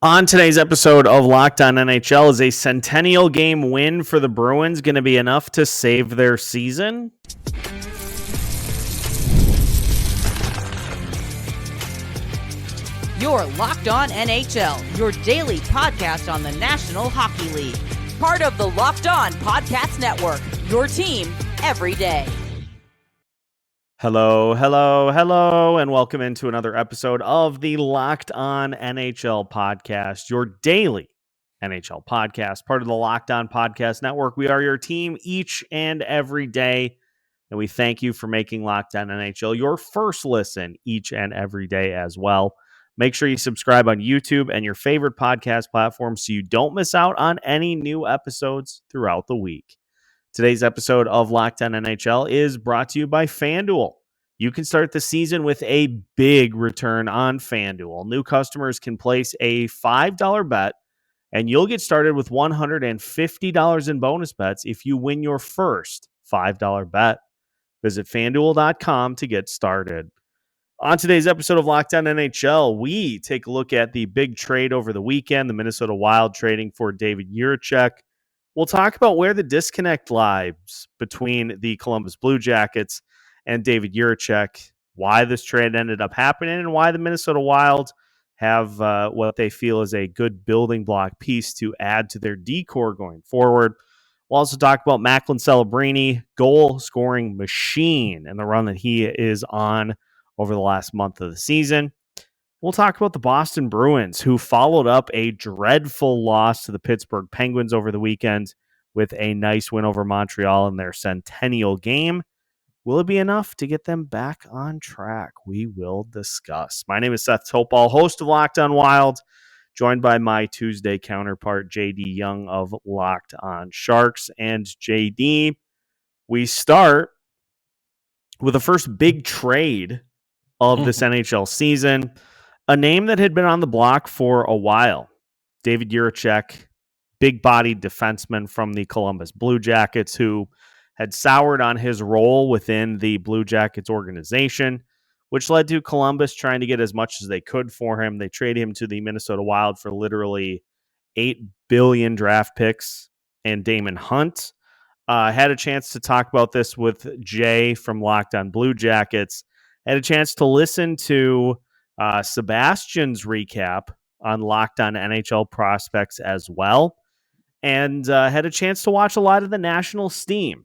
On today's episode of Locked On NHL, is a centennial game win for the Bruins going to be enough to save their season? You're Locked On NHL, your daily podcast on the National Hockey League. Part of the Locked On Podcast Network, your team every day. Hello, and welcome into another episode of the Locked On NHL podcast, your daily NHL podcast, part of the Locked On Podcast Network. We are your team each and every day, and we thank you for making Locked On NHL your first listen each and every day as well. Make sure you subscribe on YouTube and your favorite podcast platform so you don't miss out on any new episodes throughout the week. Today's episode of Locked On NHL is brought to you by FanDuel. You can start the season with a big return on FanDuel. New customers can place a $5 bet, and you'll get started with $150 in bonus bets if you win your first $5 bet. Visit FanDuel.com to get started. On today's episode of Locked On NHL, we take a look at the big trade over the weekend, the Minnesota Wild trading for David Jiricek. We'll talk about where the disconnect lies between the Columbus Blue Jackets and David Jiricek, why this trade ended up happening, and why the Minnesota Wild have what they feel is a good building block piece to add to their decor going forward. We'll also talk about Macklin Celebrini, goal-scoring machine, and the run that he is on over the last month of the season. We'll talk about the Boston Bruins, who followed up a dreadful loss to the Pittsburgh Penguins over the weekend with a nice win over Montreal in their centennial game. Will it be enough to get them back on track? We will discuss. My name is Seth Toupal, host of Locked On Wild, joined by my Tuesday counterpart, JD Young of Locked On Sharks. And JD, we start with the first big trade of this NHL season. A name that had been on the block for a while, David Jiricek, big-bodied defenseman from the Columbus Blue Jackets, who had soured on his role within the Blue Jackets organization, which led to Columbus trying to get as much as they could for him. They traded him to the Minnesota Wild for literally $8 billion draft picks and Damon Hunt. Had a chance to talk about this with Jay from Locked On Blue Jackets. Had a chance to listen to Sebastian's recap on Locked On NHL prospects as well, and had a chance to watch a lot of the national steam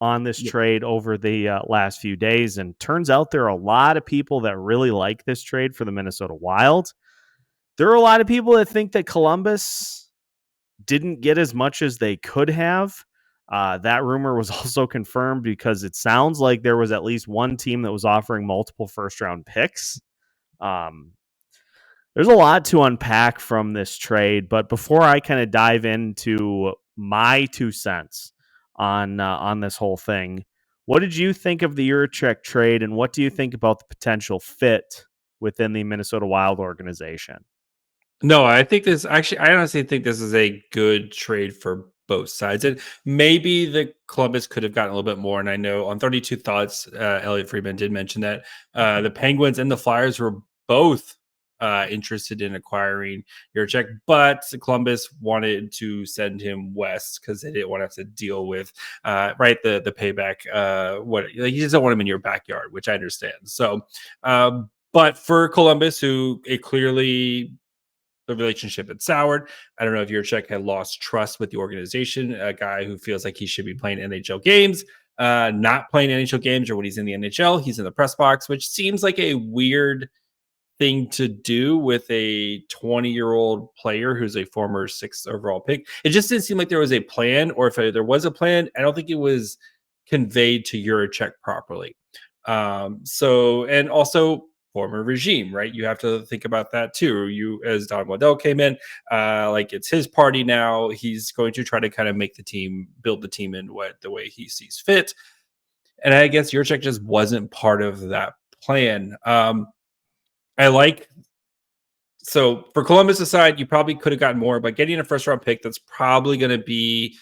on this trade over the last few days. And turns out there are a lot of people that really like this trade for the Minnesota Wild. There are a lot of people that think that Columbus didn't get as much as they could have. That rumor was also confirmed because it sounds like there was at least one team that was offering multiple first-round picks. There's a lot to unpack from this trade, but before I kind of dive into my 2 cents on this whole thing, what did you think of the Jiricek trade, and what do you think about the potential fit within the Minnesota Wild organization? No, I honestly think this is a good trade for both sides. And maybe the Columbus could have gotten a little bit more. And I know on 32 Thoughts, Elliot Friedman did mention that the Penguins and the Flyers were both interested in acquiring Jiricek, but Columbus wanted to send him west because they didn't want to have to deal with the payback. You just don't want him in your backyard, which I understand. So, but for Columbus, who it clearly the relationship had soured. I don't know if Jiricek had lost trust with the organization, a guy who feels like he should be playing NHL games, not playing NHL games, or when he's in the NHL, he's in the press box, which seems like a weird thing to do with a 20-year-old player who's a former 6th overall pick. It just didn't seem like there was a plan, or if there was a plan, I don't think it was conveyed to Jiricek properly. And also former regime, right? You have to think about that too. You, as Don Waddell came in, it's his party now. He's going to try to kind of make the team, build the team in the way he sees fit. And I guess Jiricek just wasn't part of that plan. So for Columbus aside, you probably could have gotten more, but getting a first round pick that's probably going to be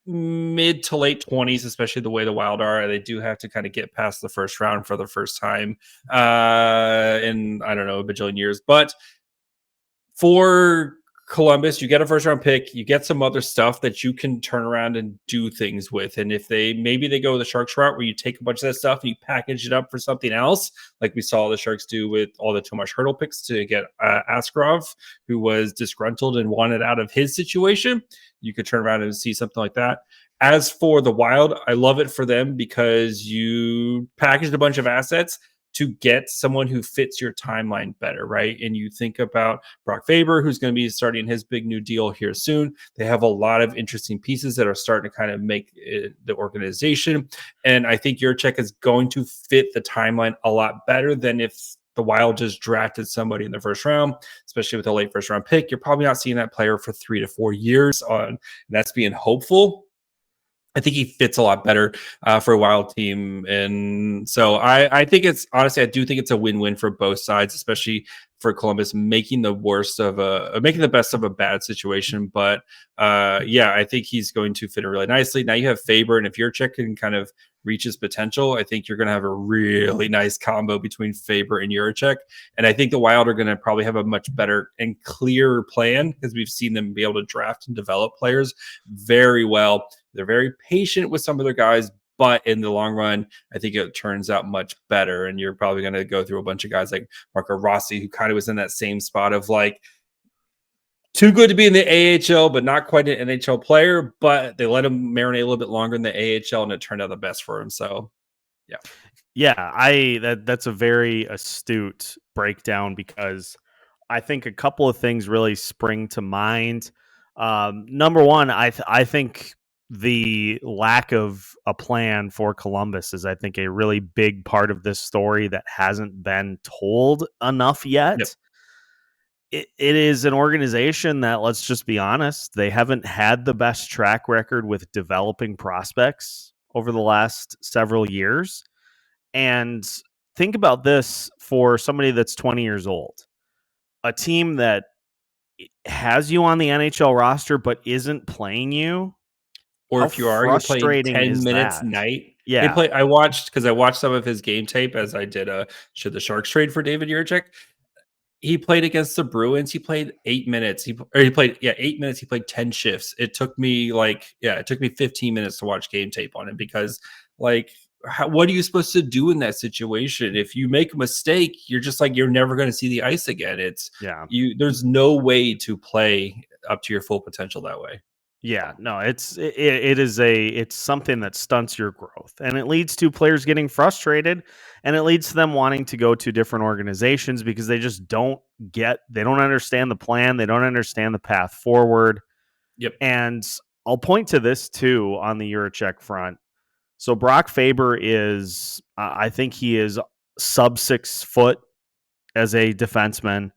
mid to late 20s, especially the way the Wild are. They do have to kind of get past the first round for the first time in, I don't know, a bajillion years. But for Columbus, you get a first round pick, you get some other stuff that you can turn around and do things with. And if maybe they go the Sharks route where you take a bunch of that stuff and you package it up for something else, like we saw the Sharks do with all the Tomas Hertl picks to get Askarov, who was disgruntled and wanted out of his situation, you could turn around and see something like that. As for the Wild, I love it for them because you packaged a bunch of assets to get someone who fits your timeline better, right? And you think about Brock Faber, who's going to be starting his big new deal here soon. They have a lot of interesting pieces that are starting to kind of make the organization. And I think Jiricek is going to fit the timeline a lot better than if the Wild just drafted somebody in the first round, especially with a late first round pick. You're probably not seeing that player for 3 to 4 years on, and that's being hopeful. I think he fits a lot better for a Wild team. And so I think it's honestly, I do think it's a win-win for both sides, especially for Columbus making the best of a bad situation. But yeah, I think he's going to fit in really nicely. Now you have Faber, and if Jiricek can kind of reach his potential, I think you're going to have a really nice combo between Faber and Jiricek. And I think the Wild are going to probably have a much better and clearer plan because we've seen them be able to draft and develop players very well. They're very patient with some of their guys, but in the long run, I think it turns out much better. And you're probably going to go through a bunch of guys like Marco Rossi, who kind of was in that same spot of like, too good to be in the AHL, but not quite an NHL player. But they let him marinate a little bit longer in the AHL, and it turned out the best for him. So, yeah, that's a very astute breakdown because I think a couple of things really spring to mind. Number one, I think the lack of a plan for Columbus is, I think, a really big part of this story that hasn't been told enough yet. Yep. It is an organization that, let's just be honest, they haven't had the best track record with developing prospects over the last several years. And think about this for somebody that's 20 years old, a team that has you on the NHL roster but isn't playing you. Or How if you are, you're playing 10 is minutes that? night. Yeah. I watched some of his game tape as I did should the Sharks trade for David Jiricek. He played against the Bruins. He played 8 minutes. He played 8 minutes. He played 10 shifts. It took me 15 minutes to watch game tape on him because what are you supposed to do in that situation? If you make a mistake, you're just like, you're never going to see the ice again. There's no way to play up to your full potential that way. Yeah, no, it's something that stunts your growth, and it leads to players getting frustrated, and it leads to them wanting to go to different organizations because they just don't understand the plan, they don't understand the path forward. Yep. And I'll point to this too on the Jiricek front. So Brock Faber is, I think he is sub 6 foot as a defenseman.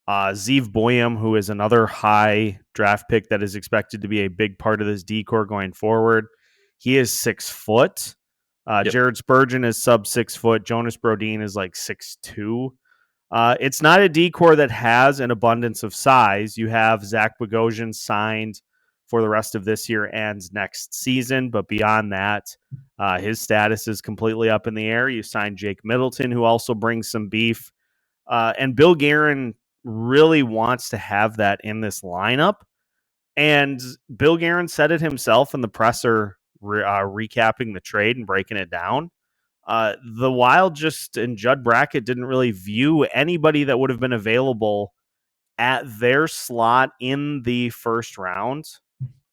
Zeev Boyum, who is another high draft pick that is expected to be a big part of this decor going forward, he is 6 foot. Jared Spurgeon is sub 6 foot. Jonas Brodin is like 6'2". It's not a decor that has an abundance of size. You have Zach Bogosian signed for the rest of this year and next season, but beyond that, his status is completely up in the air. You signed Jake Middleton, who also brings some beef, and Bill Guerin really wants to have that in this lineup. And Bill Guerin said it himself in the presser, recapping the trade and breaking it down. The Wild and Judd Brackett didn't really view anybody that would have been available at their slot in the first round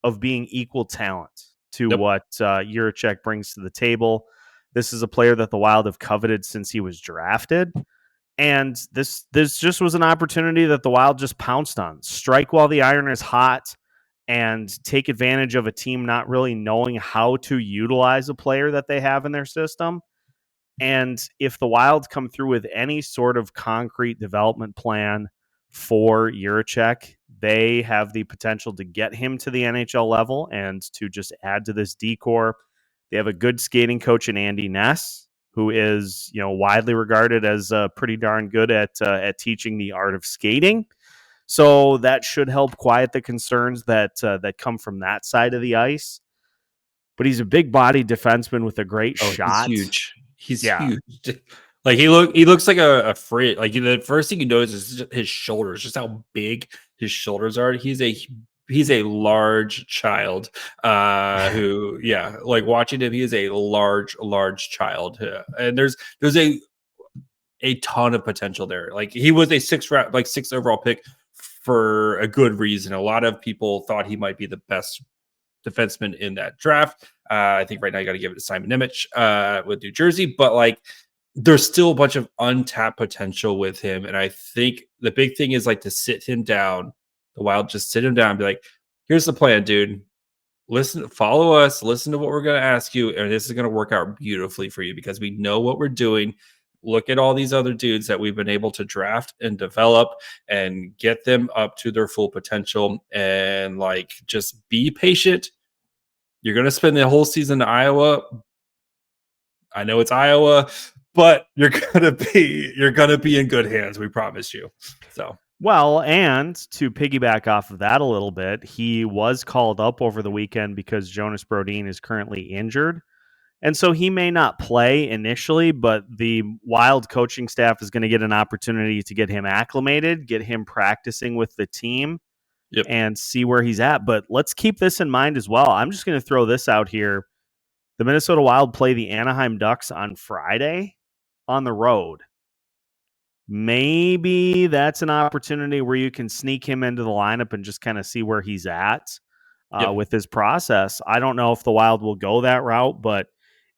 of being equal talent to what Jiricek brings to the table. This is a player that the Wild have coveted since he was drafted. And this just was an opportunity that the Wild just pounced on. Strike while the iron is hot and take advantage of a team not really knowing how to utilize a player that they have in their system. And if the Wild come through with any sort of concrete development plan for Jiricek, they have the potential to get him to the NHL level and to just add to this decor. They have a good skating coach in Andy Ness, who is, widely regarded as pretty darn good at teaching the art of skating. So that should help quiet the concerns that come from that side of the ice. But he's a big-bodied defenseman with a great shot. He's huge. He's huge. Like he looks like a fridge. Like the first thing you notice is his shoulders, just how big his shoulders are. He's a large child. Who like watching him, he is a large child. And there's a ton of potential there. Like he was a sixth overall pick for a good reason. A lot of people thought he might be the best defenseman in that draft. I think right now you got to give it to Simon Nemec with New Jersey, but like there's still a bunch of untapped potential with him. And I think the big thing is like to sit him down. The Wild just sit him down and be like, here's the plan, dude. Listen, follow us, listen to what we're going to ask you. And this is going to work out beautifully for you because we know what we're doing. Look at all these other dudes that we've been able to draft and develop and get them up to their full potential. And like, just be patient. You're going to spend the whole season in Iowa. I know it's Iowa, but you're gonna be in good hands. We promise you. So well, and to piggyback off of that a little bit, he was called up over the weekend because Jonas Brodin is currently injured. And so he may not play initially, but the Wild coaching staff is going to get an opportunity to get him acclimated, get him practicing with the team, and see where he's at. But let's keep this in mind as well. I'm just going to throw this out here. The Minnesota Wild play the Anaheim Ducks on Friday on the road. Maybe that's an opportunity where you can sneak him into the lineup and just kind of see where he's at with his process. I don't know if the Wild will go that route, but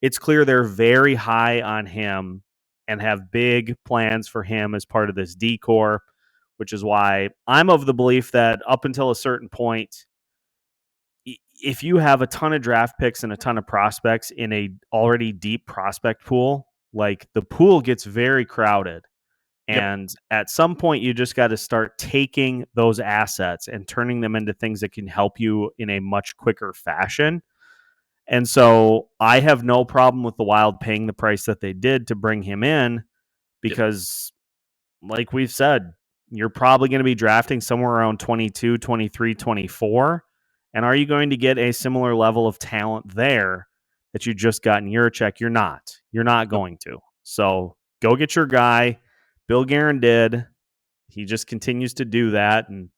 it's clear they're very high on him and have big plans for him as part of this decor, which is why I'm of the belief that up until a certain point, if you have a ton of draft picks and a ton of prospects in a already deep prospect pool, like the pool gets very crowded. And at some point, you just got to start taking those assets and turning them into things that can help you in a much quicker fashion. And so I have no problem with the Wild paying the price that they did to bring him in because, like we've said, you're probably going to be drafting somewhere around 22, 23, 24. And are you going to get a similar level of talent there that you just got in Jiricek? You're not. You're not going to. So go get your guy. Bill Guerin did. He just continues to do that. And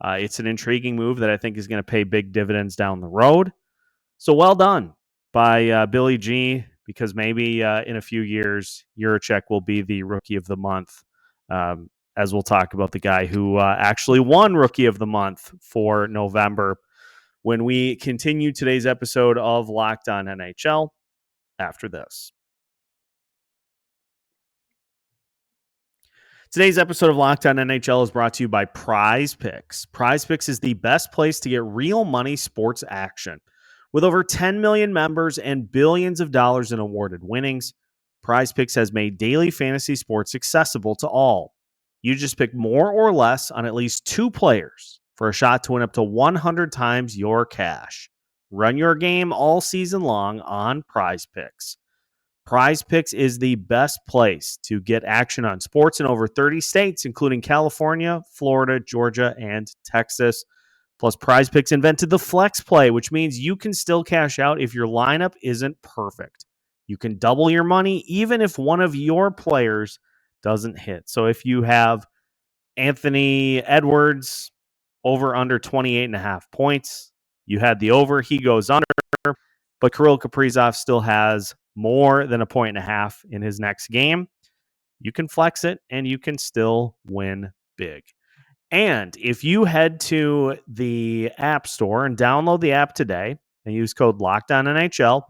it's an intriguing move that I think is going to pay big dividends down the road. So well done by Billy G, because maybe in a few years, Jiricek will be the Rookie of the Month, as we'll talk about the guy who actually won Rookie of the Month for November when we continue today's episode of Locked On NHL after this. Today's episode of Locked On NHL is brought to you by Prize Picks. Prize Picks is the best place to get real money sports action. With over 10 million members and billions of dollars in awarded winnings, Prize Picks has made daily fantasy sports accessible to all. You just pick more or less on at least 2 players for a shot to win up to 100 times your cash. Run your game all season long on Prize Picks. Prize Picks is the best place to get action on sports in over 30 states, including California, Florida, Georgia, and Texas. Plus, Prize Picks invented the flex play, which means you can still cash out if your lineup isn't perfect. You can double your money even if one of your players doesn't hit. So if you have Anthony Edwards over under 28.5 points, you had the over, he goes under, but Kirill Kaprizov still has more than 1.5 in his next game. You can flex it and you can still win big. And if you head to the App Store and download the app today and use code LOCKEDONNHL,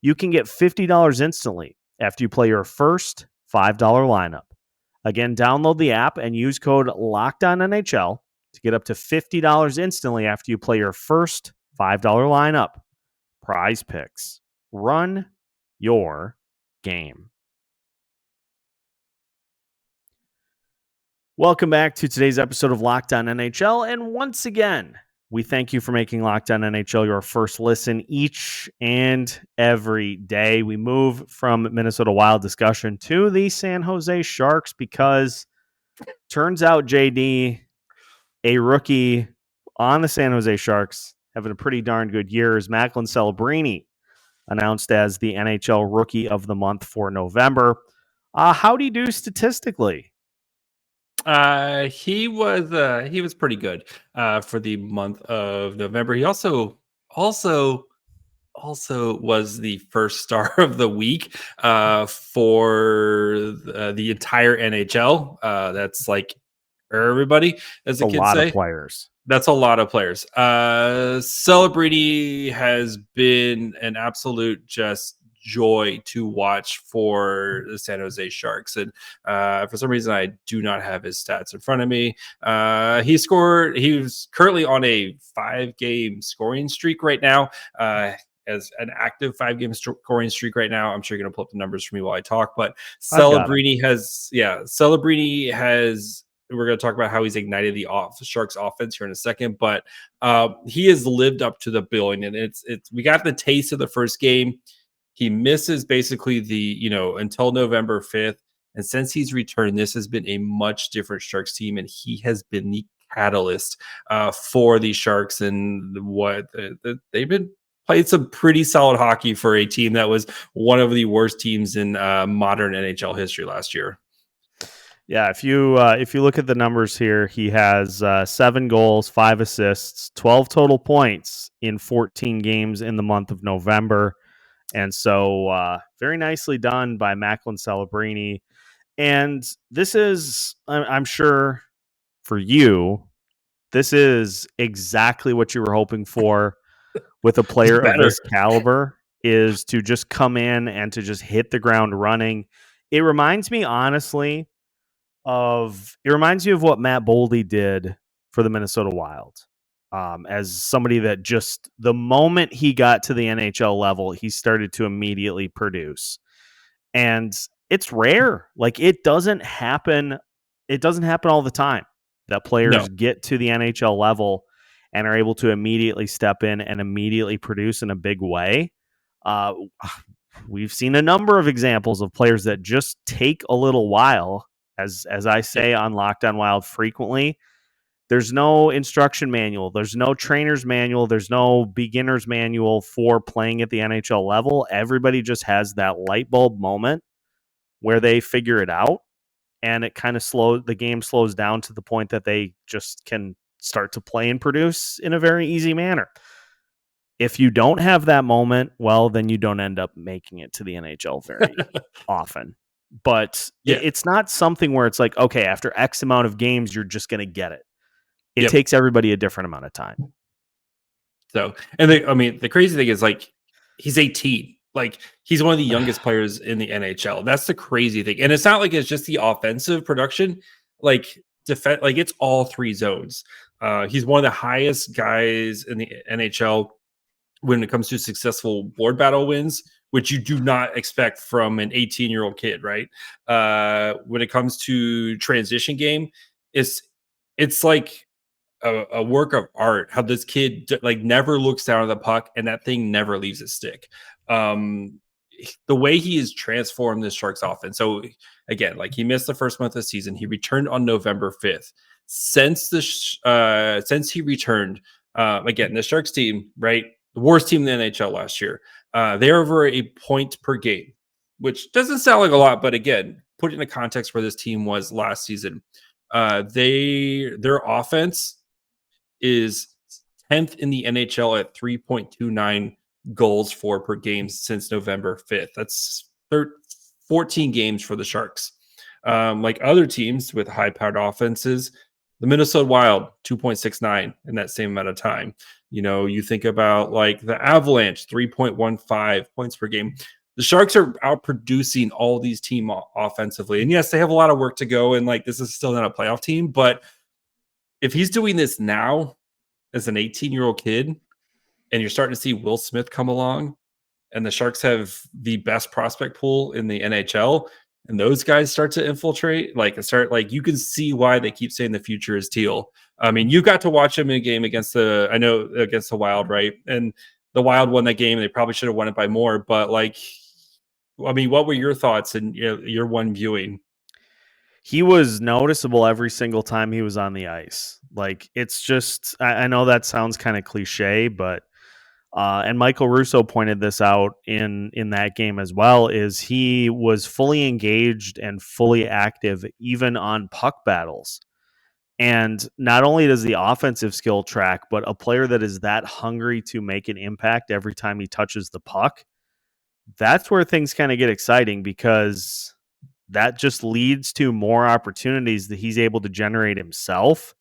you can get $50 instantly after you play your first $5 lineup. Again, download the app and use code LOCKEDONNHL to get up to $50 instantly after you play your first $5 lineup. Prize Picks. Run your game. Welcome back to today's episode of Locked On NHL. And once again, we thank you for making Locked On NHL your first listen each and every day. We move from Minnesota Wild discussion to the San Jose Sharks because turns out, JD, a rookie on the San Jose Sharks, having a pretty darn good year, is Macklin Celebrini, announced as the NHL Rookie of the Month for November. How'd he do statistically? He was pretty good for the month of November. He also was the first star of the week for the entire NHL. That's like everybody, as the A kids lot of say. players. That's a lot of players. Celebrini has been an absolute just joy to watch for the San Jose Sharks. And for some reason, I do not have his stats in front of me. He was currently on a 5-game scoring streak right now. As an active 5-game scoring streak right now. I'm sure you're going to pull up the numbers for me while I talk, but Celebrini has we're going to talk about how he's ignited the Sharks offense here in a second, but he has lived up to the billing, and it's we got the taste of the first game. He misses basically until November 5th, and since he's returned, this has been a much different Sharks team, and he has been the catalyst for the Sharks, and they've been played some pretty solid hockey for a team that was one of the worst teams in modern NHL history last year. Yeah, if you look at the numbers here, he has 7 goals, 5 assists, 12 total points in 14 games in the month of November, and so very nicely done by Macklin Celebrini. And this is, I'm sure, for you, this is exactly what you were hoping for with a player of this caliber, is to just come in and to just hit the ground running. It reminds me, honestly, of what Matt Boldy did for the Minnesota Wild. As somebody that just the moment he got to the NHL level, he started to immediately produce. And it's rare. Like, it doesn't happen. It doesn't happen all the time that players get to the NHL level and are able to immediately step in and immediately produce in a big way. We've seen a number of examples of players that just take a little while. As I say on Locked On Wild frequently, there's no instruction manual. There's no trainer's manual. There's no beginner's manual for playing at the NHL level. Everybody just has that light bulb moment where they figure it out, and it kind of the game slows down to the point that they just can start to play and produce in a very easy manner. If you don't have that moment, well, then you don't end up making it to the NHL very often. But it's not something where it's like, okay, after X amount of games, you're just going to get it. It takes everybody a different amount of time. So, and the crazy thing is, like, he's 18. Like, he's one of the youngest players in the NHL. That's the crazy thing. And it's not like it's just the offensive production. Like, it's all 3 zones. He's one of the highest guys in the NHL when it comes to successful board battle wins, which you do not expect from an 18-year-old kid, right? When it comes to transition game, it's like a work of art how this kid like never looks down at the puck and that thing never leaves his stick. The way he has transformed this Sharks offense. So again, like, he missed the first month of the season. He returned on November 5th. Since he returned, again, the Sharks team, right? The worst team in the NHL last year. They're over a point per game, which doesn't sound like a lot, but again, put it in the context where this team was last season. Their offense is 10th in the NHL at 3.29 goals for per game since November 5th. That's 14 games for the Sharks. Like other teams with high-powered offenses, the Minnesota Wild, 2.69 in that same amount of time. You think about like the Avalanche, 3.15 points per game. The Sharks are outproducing all these teams offensively. And yes, they have a lot of work to go. And like, this is still not a playoff team. But if he's doing this now as an 18-year-old kid, and you're starting to see Will Smith come along, and the Sharks have the best prospect pool in the NHL, and those guys start to infiltrate, you can see why they keep saying the future is teal. I mean, you got to watch him in a game against the Wild, right? And the Wild won that game. They probably should have won it by more, but what were your thoughts in your one viewing? He was noticeable every single time he was on the ice. Like, it's just, I know that sounds kind of cliche, but And Michael Russo pointed this out in that game as well, is he was fully engaged and fully active even on puck battles. And not only does the offensive skill track, but a player that is that hungry to make an impact every time he touches the puck, that's where things kind of get exciting, because that just leads to more opportunities that he's able to generate himself.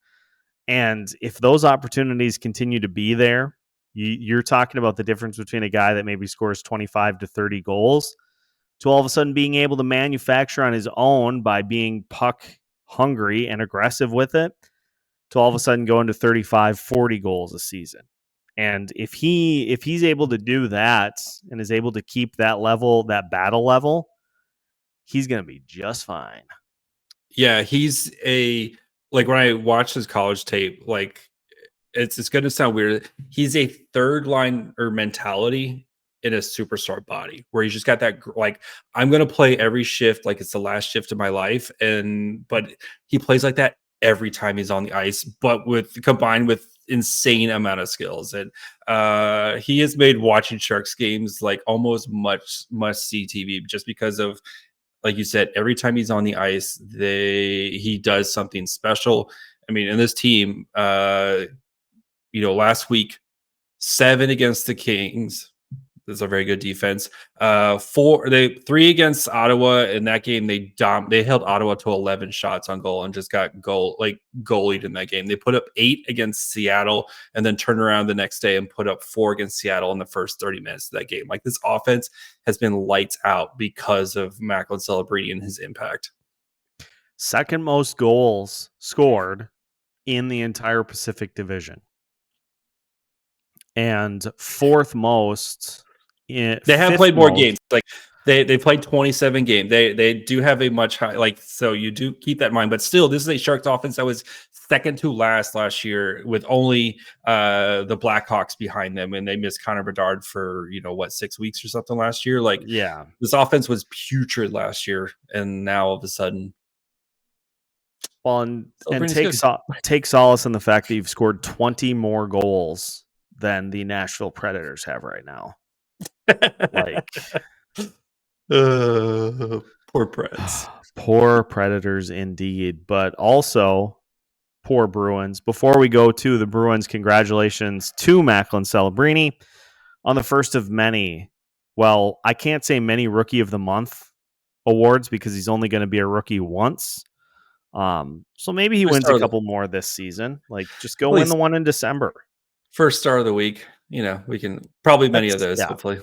And if those opportunities continue to be there, you're talking about the difference between a guy that maybe scores 25 to 30 goals to all of a sudden being able to manufacture on his own by being puck hungry and aggressive with it, to all of a sudden going to 35, 40 goals a season. And if he's able to do that and is able to keep that level, that battle level, he's going to be just fine. Yeah, he's like when I watched his college tape, like it's going to sound weird. He's a third line or mentality in a superstar body, where he's just got that like, I'm going to play every shift like it's the last shift of my life, but he plays like that every time he's on the ice, but combined with insane amount of skills. And he has made watching Sharks games like almost must see TV, just because of, like you said, every time he's on the ice, he does something special. I mean, in this team, last week, 7 against the Kings. That's a very good defense. 3 against Ottawa. In that game, they held Ottawa to 11 shots on goal and just got goalied in that game. They put up 8 against Seattle and then turned around the next day and put up 4 against Seattle in the first 30 minutes of that game. Like, this offense has been lights out because of Macklin Celebrini and his impact. Second most goals scored in the entire Pacific Division, and fourth most. They have played more games. Like they played 27 games. They do have a much high, like, so you do keep that in mind. But still, this is a Sharks offense that was second to last year, with only the Blackhawks behind them, and they missed Connor Bedard for 6 weeks or something last year. Like, yeah, this offense was putrid last year, and now all of a sudden, well, and take solace in the fact that you've scored 20 more goals than the Nashville Predators have right now. Like, poor Preds. Poor Predators indeed, but also poor Bruins. Before we go to the Bruins, congratulations to Macklin Celebrini on the first of many, well, I can't say many Rookie of the Month awards, because he's only going to be a rookie once. So maybe he wins a couple more this season. Like, just go win the one in December. First star of the week. We can probably many of those, hopefully.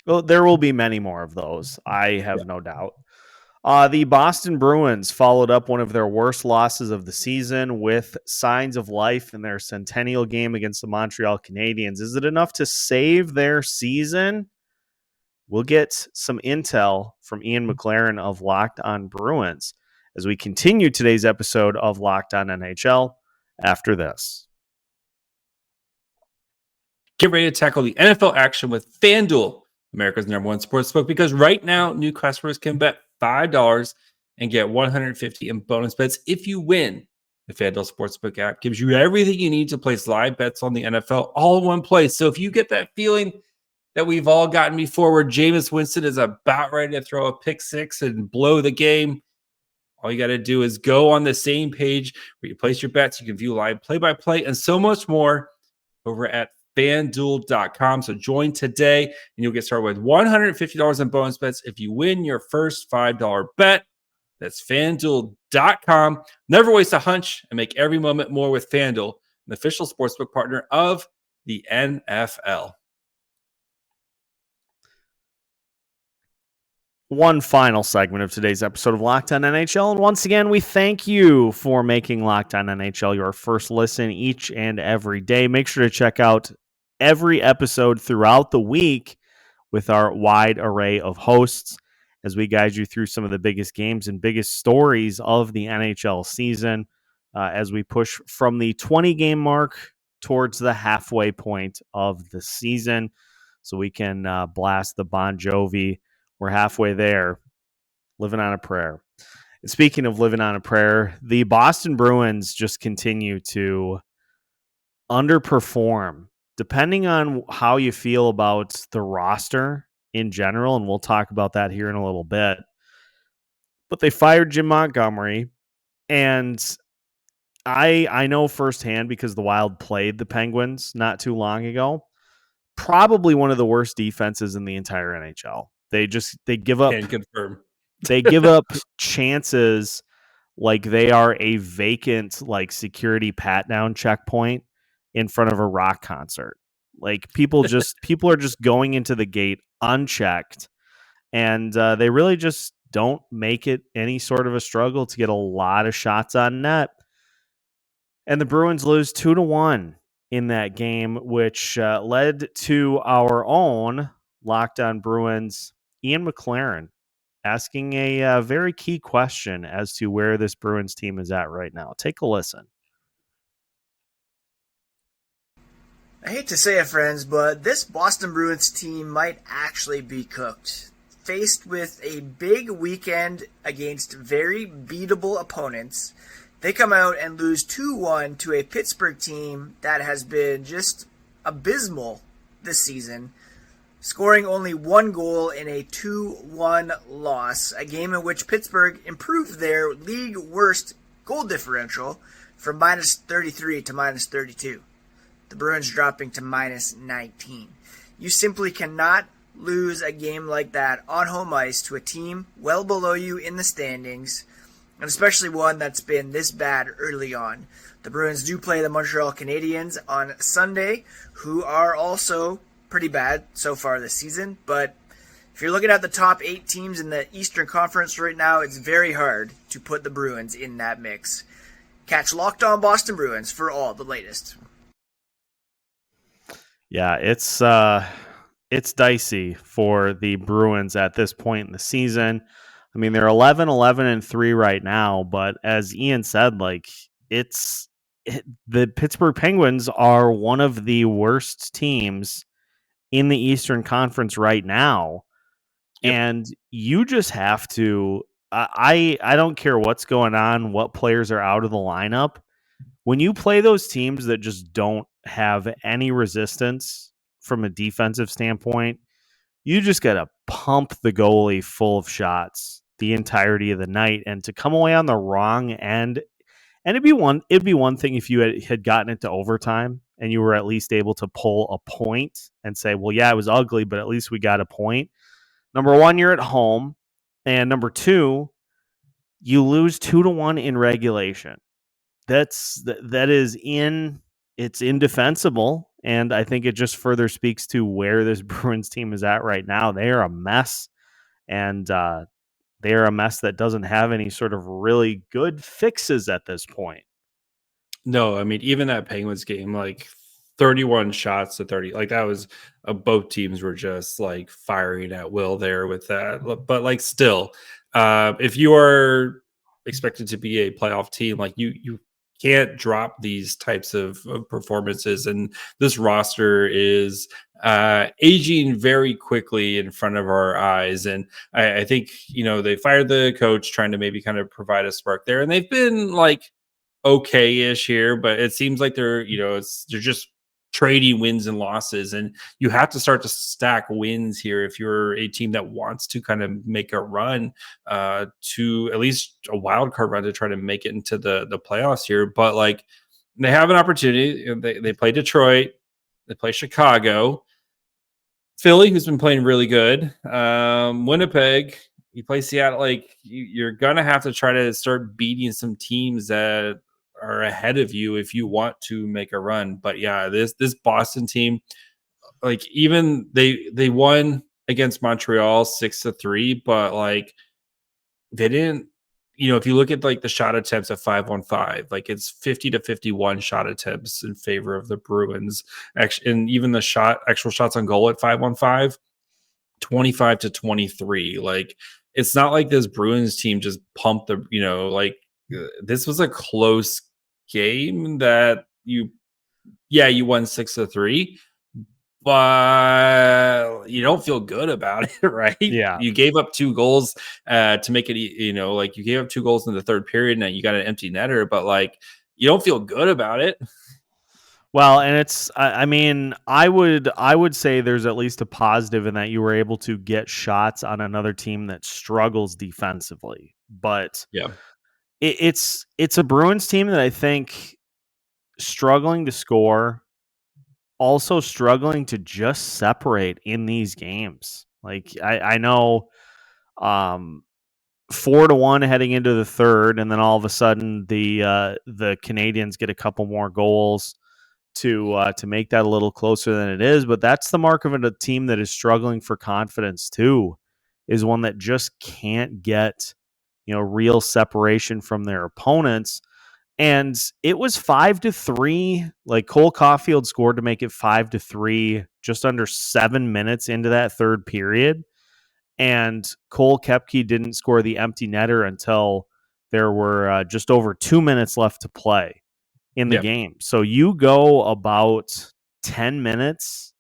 Well, there will be many more of those, I have no doubt. The Boston Bruins followed up one of their worst losses of the season with signs of life in their centennial game against the Montreal Canadiens. Is it enough to save their season? We'll get some intel from Ian McLaren of Locked On Bruins as we continue today's episode of Locked On NHL after this. Get ready to tackle the NFL action with FanDuel, America's #1 sportsbook, because right now new customers can bet $5 and get $150 in bonus bets if you win. The FanDuel Sportsbook app gives you everything you need to place live bets on the NFL all in one place. So if you get that feeling that we've all gotten before, where Jameis Winston is about ready to throw a pick six and blow the game, all you got to do is go on the same page where you place your bets. You can view live play-by-play and so much more over at FanDuel.com. So join today and you'll get started with $150 in bonus bets if you win your first $5 bet. That's FanDuel.com. Never waste a hunch and make every moment more with FanDuel, an official sportsbook partner of the NFL. One final segment of today's episode of Locked On NHL. And once again, we thank you for making Locked On NHL your first listen each and every day. Make sure to check out every episode throughout the week with our wide array of hosts as we guide you through some of the biggest games and biggest stories of the NHL season as we push from the 20-game mark towards the halfway point of the season, so we can blast the Bon Jovi. We're halfway there, living on a prayer. And speaking of living on a prayer, the Boston Bruins just continue to underperform depending on how you feel about the roster in general, and we'll talk about that here in a little bit, but they fired Jim Montgomery, and I know firsthand because the Wild played the Penguins not too long ago. Probably one of the worst defenses in the entire NHL. They give up Can confirm. they give up chances like they are a vacant like security pat down checkpoint in front of a rock concert. Like people are just going into the gate unchecked, and they really just don't make it any sort of a struggle to get a lot of shots on net. And the Bruins lose 2-1 in that game, which led to our own Locked On Bruins, Ian McLaren, asking a very key question as to where this Bruins team is at right now. Take a listen. I hate to say it, friends, but this Boston Bruins team might actually be cooked. Faced with a big weekend against very beatable opponents, they come out and lose 2-1 to a Pittsburgh team that has been just abysmal this season, scoring only one goal in a 2-1 loss, a game in which Pittsburgh improved their league worst goal differential from minus 33 to minus 32. The Bruins dropping to minus 19. You simply cannot lose a game like that on home ice to a team well below you in the standings, and especially one that's been this bad early on. The Bruins do play the Montreal Canadiens on Sunday, who are also pretty bad so far this season, but if you're looking at the top 8 teams in the Eastern Conference right now, it's very hard to put the Bruins in that mix. Catch Locked On Boston Bruins for all the latest. Yeah, it's dicey for the Bruins at this point in the season. I mean, they're 11-11-3 right now, but as Ian said, like the Pittsburgh Penguins are one of the worst teams in the Eastern Conference right now. Yep. And you just have to I don't care what's going on, what players are out of the lineup. When you play those teams that just don't have any resistance from a defensive standpoint, you just got to pump the goalie full of shots the entirety of the night, and to come away on the wrong end. And it'd be one thing if you had gotten into overtime and you were at least able to pull a point and say, well, yeah, it was ugly, but at least we got a point. Number one, you're at home. And number two, you lose 2-1 in regulation. It's indefensible. And I think it just further speaks to where this Bruins team is at right now. They are a mess, and they are a mess that doesn't have any sort of really good fixes at this point. No, I mean, even that Penguins game, like 31 shots to 30, like that was both teams were just like firing at will there with that. But like still, if you are expected to be a playoff team, like you can't drop these types of performances. And this roster is aging very quickly in front of our eyes. And I think, they fired the coach trying to maybe kind of provide a spark there. And they've been like okay-ish here, but it seems like they're just trading wins and losses. And you have to start to stack wins here if you're a team that wants to kind of make a run to at least a wild card run to try to make it into the playoffs here. But like they have an opportunity. They play Detroit, they play Chicago, Philly, who's been playing really good, Winnipeg, you play Seattle. Like you're gonna have to try to start beating some teams that are ahead of you if you want to make a run. But yeah, this Boston team, like even they won against Montreal 6-3, but like they didn't, if you look at like the shot attempts at 5-on-5, like it's 50 to 51 shot attempts in favor of the Bruins. Actually, and even the actual shots on goal at 5-on-5, 25 to 23. Like it's not like this Bruins team just pumped this was a close game that you won 6-3, but you don't feel good about it, right? Yeah. You gave up 2 goals to make it, you gave up 2 goals in the third period and you got an empty netter, but like you don't feel good about it. Well, and it's I mean, I would say there's at least a positive in that you were able to get shots on another team that struggles defensively. But Yeah. it's a Bruins team that I think struggling to score, also struggling to just separate in these games. Like I know 4-1 heading into the third, and then all of a sudden the Canadians get a couple more goals to make that a little closer than it is. But that's the mark of a team that is struggling for confidence too, is one that just can't get real separation from their opponents. And it was 5-3. Like Cole Caulfield scored to make it 5-3 just under 7 minutes into that third period. And Cole Koepke didn't score the empty netter until there were just over 2 minutes left to play in the game. So you go about 10 minutes,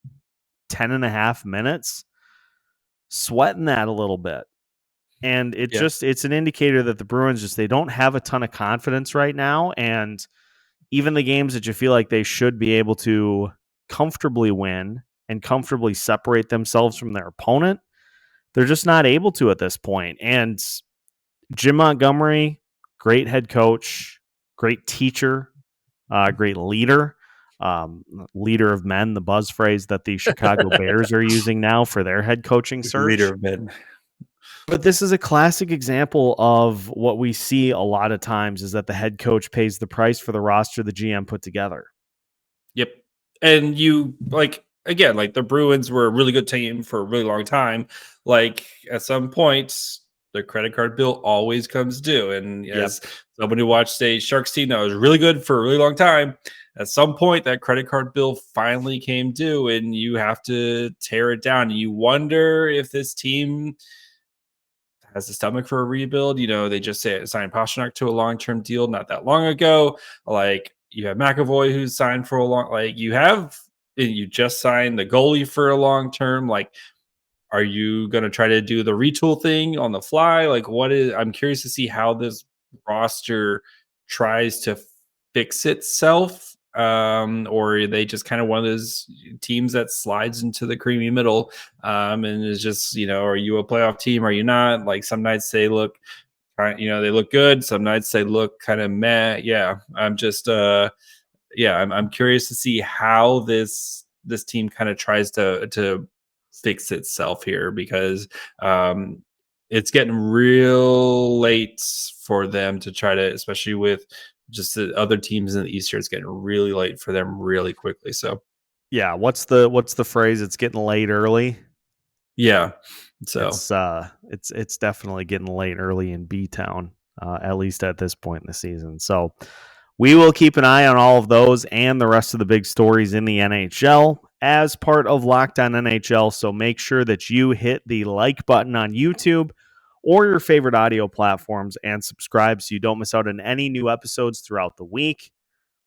10 and a half minutes, sweating that a little bit. And it's an indicator that the Bruins they don't have a ton of confidence right now. And even the games that you feel like they should be able to comfortably win and comfortably separate themselves from their opponent, they're just not able to at this point. And Jim Montgomery, great head coach, great teacher, great leader, leader of men, the buzz phrase that the Chicago Bears are using now for their head coaching search. Leader of men. But this is a classic example of what we see a lot of times is that the head coach pays the price for the roster the GM put together. Yep. And again, the Bruins were a really good team for a really long time. Like at some point, their credit card bill always comes due. And as someone who watched a Sharks team that was really good for a really long time, at some point that credit card bill finally came due and you have to tear it down. You wonder if this team has the stomach for a rebuild. They just signed Pastrnak to a long-term deal not that long ago. You have McAvoy who's signed for a long, you just signed the goalie for a long term. Are you going to try to do the retool thing on the fly? I'm curious to see how this roster tries to fix itself. Or are they just kind of one of those teams that slides into the creamy middle? And is just, are you a playoff team? Are you not? Some nights they look, they look good. Some nights they look kind of meh. Yeah. I'm just, I'm curious to see how this team kind of tries to fix itself here, because it's getting real late for them to try to, especially with just the other teams in the East here. It's getting really late for them really quickly. So yeah, what's the phrase? It's getting late early. Yeah, so it's definitely getting late early in B-Town, at least at this point in the season. So we will keep an eye on all of those and the rest of the big stories in the NHL as part of Locked On NHL. So make sure that you hit the like button on YouTube or your favorite audio platforms and subscribe so you don't miss out on any new episodes throughout the week.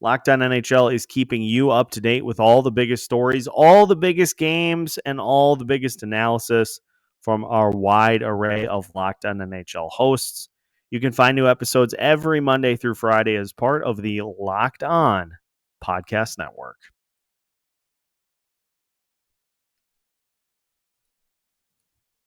Locked On NHL is keeping you up to date with all the biggest stories, all the biggest games, and all the biggest analysis from our wide array of Locked On NHL hosts. You can find new episodes every Monday through Friday as part of the Locked On Podcast Network.